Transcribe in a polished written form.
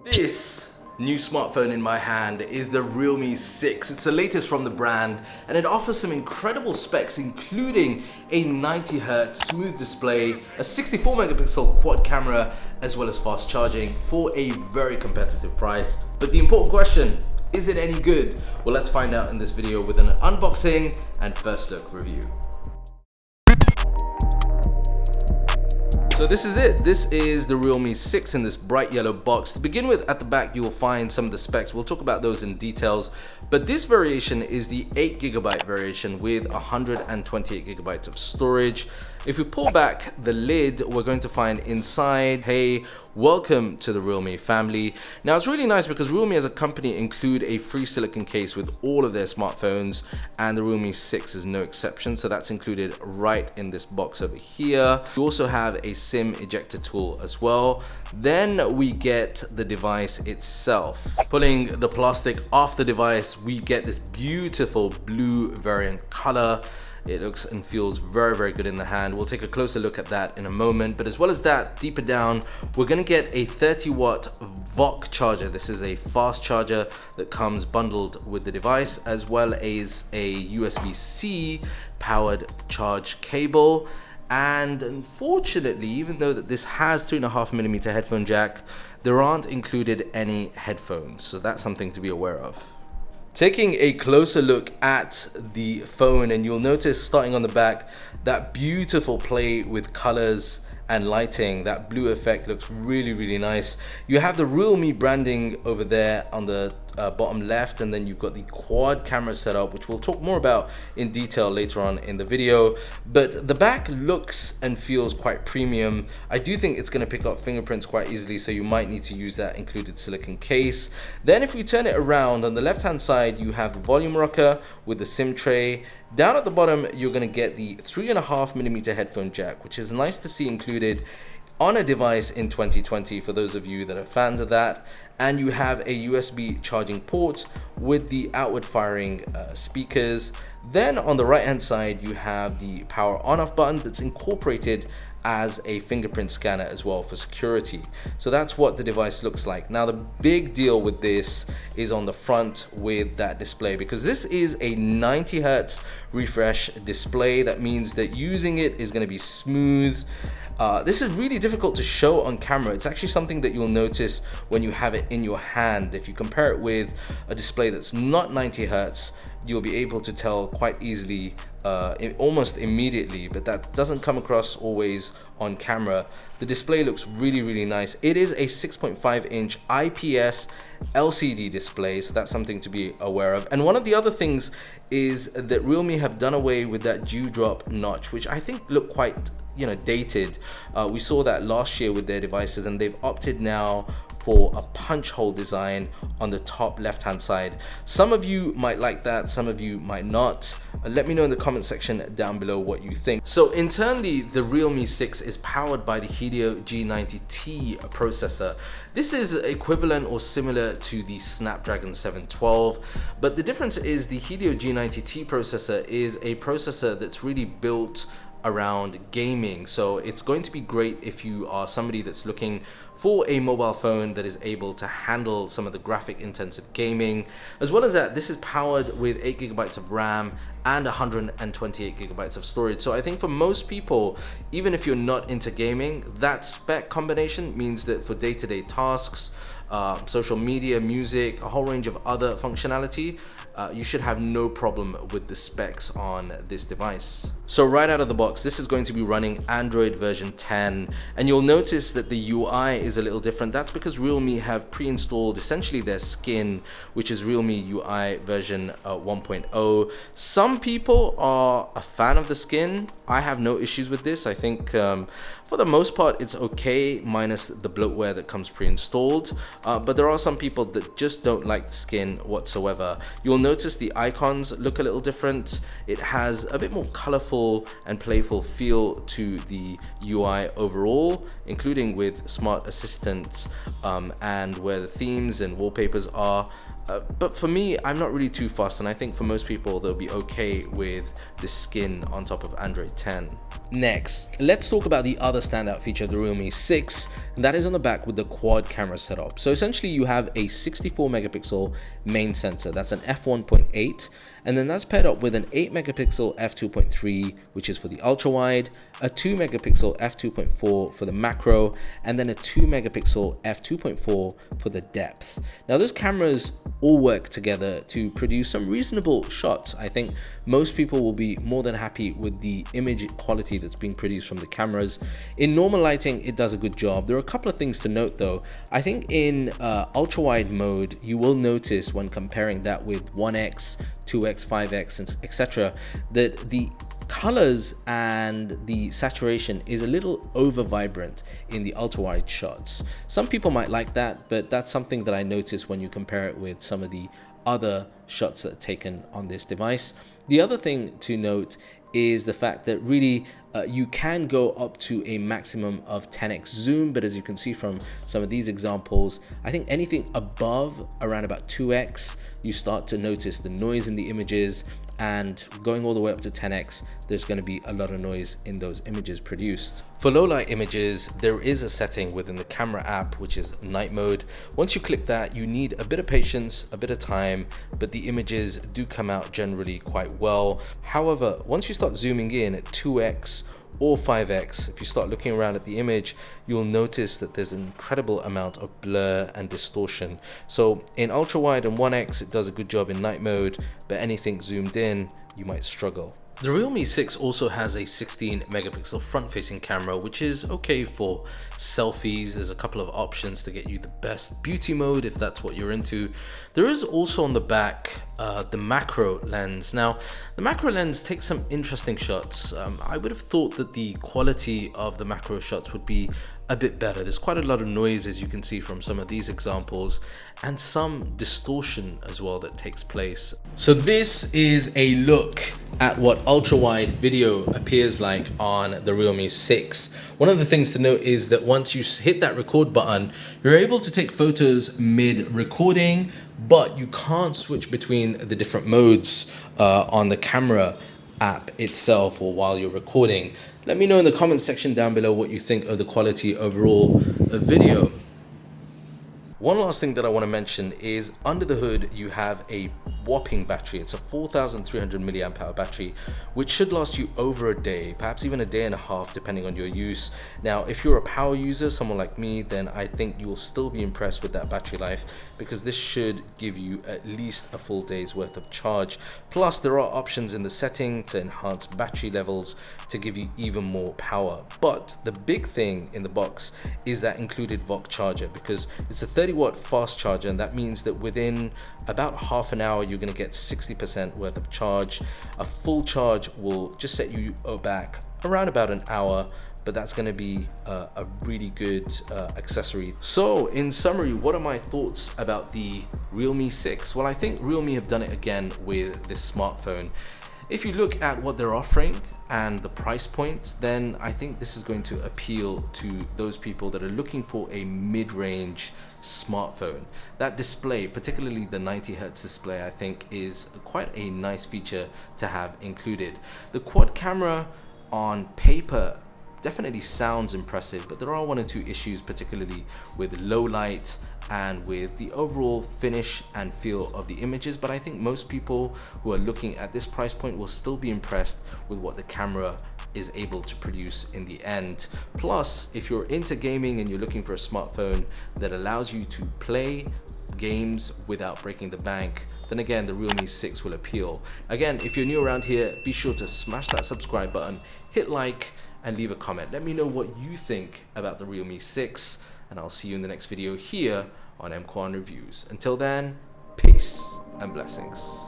This new smartphone in my hand is the Realme 6. It's the latest from the brand and it offers some incredible specs, including a 90Hz smooth display, a 64 megapixel quad camera, as well as fast charging for a very competitive price. But the important question, is it any good? Well, let's find out in this video with an unboxing and first look review. So this is it. This is the Realme 6 in this bright yellow box. To begin with, at the back you will find some of the specs. We'll talk about those in details, but this variation is the 8GB variation with 128GB of storage. If we pull back the lid, we're going to find inside, hey, welcome to the Realme family. Now it's really nice because Realme as a company include a free silicone case with all of their smartphones, and the Realme 6 is no exception, so that's included right in this box over here. You also have a SIM ejector tool as well. Then we get the device itself. Pulling the plastic off the device, we get this beautiful blue variant color. It looks and feels very, very good in the hand. We'll take a closer look at that in a moment. But as well as that, deeper down, we're gonna get a 30-watt VOC charger. This is a fast charger that comes bundled with the device, as well as a USB-C powered charge cable. And unfortunately, even though that this has 2.5mm headphone jack, there aren't included any headphones. So that's something to be aware of. Taking a closer look at the phone, and you'll notice starting on the back, that beautiful play with colors and lighting. That blue effect looks really, really nice. You have the Realme branding over there on the bottom left, and then you've got the quad camera setup, which we'll talk more about in detail later on in the video. But the back looks and feels quite premium. I do think it's going to pick up fingerprints quite easily, so you might need to use that included silicone case. Then if we turn it around, on the left hand side you have the volume rocker with the SIM tray. Down at the bottom you're going to get the 3.5mm headphone jack, which is nice to see included on a device in 2020 for those of you that are fans of that. And you have a USB charging port with the outward firing speakers. Then on the right hand side you have the power on off button that's incorporated as a fingerprint scanner as well for security. So that's what the device looks like. Now the big deal with this is on the front with that display, because this is a 90Hz refresh display. That means that using it is going to be smooth. This is really difficult to show on camera. It's actually something that you'll notice when you have it in your hand. If you compare it with a display that's not 90Hz, you'll be able to tell quite easily, almost immediately, but that doesn't come across always on camera. The display looks really, really nice. It is a 6.5-inch IPS LCD display, so that's something to be aware of. And one of the other things is that Realme have done away with that dewdrop notch, which I think looked quite dated. We saw that last year with their devices, and they've opted now for a punch hole design on the top left hand side. Some of you might like that, some of you might not. Let me know in the comment section down below what you think. So internally, the Realme 6 is powered by the Helio G90T processor. This is equivalent or similar to the Snapdragon 712, but the difference is the Helio G90T processor is a processor that's really built around gaming. So it's going to be great if you are somebody that's looking for a mobile phone that is able to handle some of the graphic intensive gaming. As well as that, this is powered with 8GB of RAM and 128GB of storage. So I think for most people, even if you're not into gaming, that spec combination means that for day-to-day tasks, social media, music, a whole range of other functionality, you should have no problem with the specs on this device. So right out of the box, this is going to be running Android version 10, and you'll notice that the UI is a little different. That's because Realme have pre-installed essentially their skin, which is Realme UI version 1.0. Some people are a fan of the skin. I have no issues with this. I think for the most part it's okay, minus the bloatware that comes pre-installed, but there are some people that just don't like the skin whatsoever. You'll notice the icons look a little different. It has a bit more colorful and playful feel to the UI overall, including with smart assistants and where the themes and wallpapers are. But for me, I'm not really too fussed, and I think for most people they'll be okay with the skin on top of Android 10. Next, let's talk about the other standout feature of the Realme 6. and that is on the back with the quad camera setup. So essentially you have a 64 megapixel main sensor, that's an f1.8, and then that's paired up with an 8 megapixel f2.3, which is for the ultra wide, a 2 megapixel f2.4 for the macro, and then a 2 megapixel f2.4 for the depth. Now those cameras all work together to produce some reasonable shots. I think most people will be more than happy with the image quality that's being produced from the cameras. In normal lighting, it does a good job. There are a couple of things to note though. I think in ultra wide mode, you will notice when comparing that with 1x, 2x, 5x, and etc., that the colors and the saturation is a little over vibrant in the ultra wide shots. Some people might like that, but that's something that I notice when you compare it with some of the other shots that are taken on this device. The other thing to note is the fact that really you can go up to a maximum of 10x zoom, but as you can see from some of these examples, I think anything above around about 2x, you start to notice the noise in the images, and going all the way up to 10x, there's going to be a lot of noise in those images produced. For low light images, there is a setting within the camera app, which is night mode. Once you click that, you need a bit of patience, a bit of time, but the images do come out generally quite well. However, once you start zooming in at 2x or 5x, if you start looking around at the image, you'll notice that there's an incredible amount of blur and distortion. So in ultra wide and 1x, it does a good job in night mode, but anything zoomed in, you might struggle. The Realme 6 also has a 16 megapixel front-facing camera, which is okay for selfies. There's a couple of options to get you the best beauty mode if that's what you're into. There is also on the back the macro lens. Now, the macro lens takes some interesting shots. I would have thought that the quality of the macro shots would be a bit better. There's quite a lot of noise, as you can see from some of these examples, and some distortion as well that takes place. So this is a look at what ultra wide video appears like on the Realme 6. One of the things to note is that once you hit that record button, you're able to take photos mid recording, but you can't switch between the different modes on the camera app itself or while you're recording. Let me know in the comment section down below what you think of the quality overall of video. One last thing that I want to mention is under the hood you have a whopping battery. It's a 4,300 milliamp hour battery, which should last you over a day, perhaps even a day and a half depending on your use. Now if you're a power user, someone like me, then I think you'll still be impressed with that battery life, because this should give you at least a full day's worth of charge. Plus there are options in the setting to enhance battery levels to give you even more power. But the big thing in the box is that included VOC charger, because it's a 30-watt fast charger, and that means that within about half an hour you're going to get 60% worth of charge. A full charge will just set you back around about an hour, but that's going to be a really good accessory. So in summary, what are my thoughts about the Realme 6? Well, I think Realme have done it again with this smartphone. If you look at what they're offering and the price point, then I think this is going to appeal to those people that are looking for a mid-range smartphone. That display, particularly the 90 Hz display, I think is quite a nice feature to have included. The quad camera on paper definitely sounds impressive, but there are one or two issues, particularly with low light and with the overall finish and feel of the images. But I think most people who are looking at this price point will still be impressed with what the camera is able to produce in the end. Plus, if you're into gaming and you're looking for a smartphone that allows you to play games without breaking the bank, then again the Realme 6 will appeal. Again, if you're new around here, be sure to smash that subscribe button, hit like, and leave a comment. Let me know what you think about the Realme 6, and I'll see you in the next video here on EMKWAN Reviews. Until then, peace and blessings.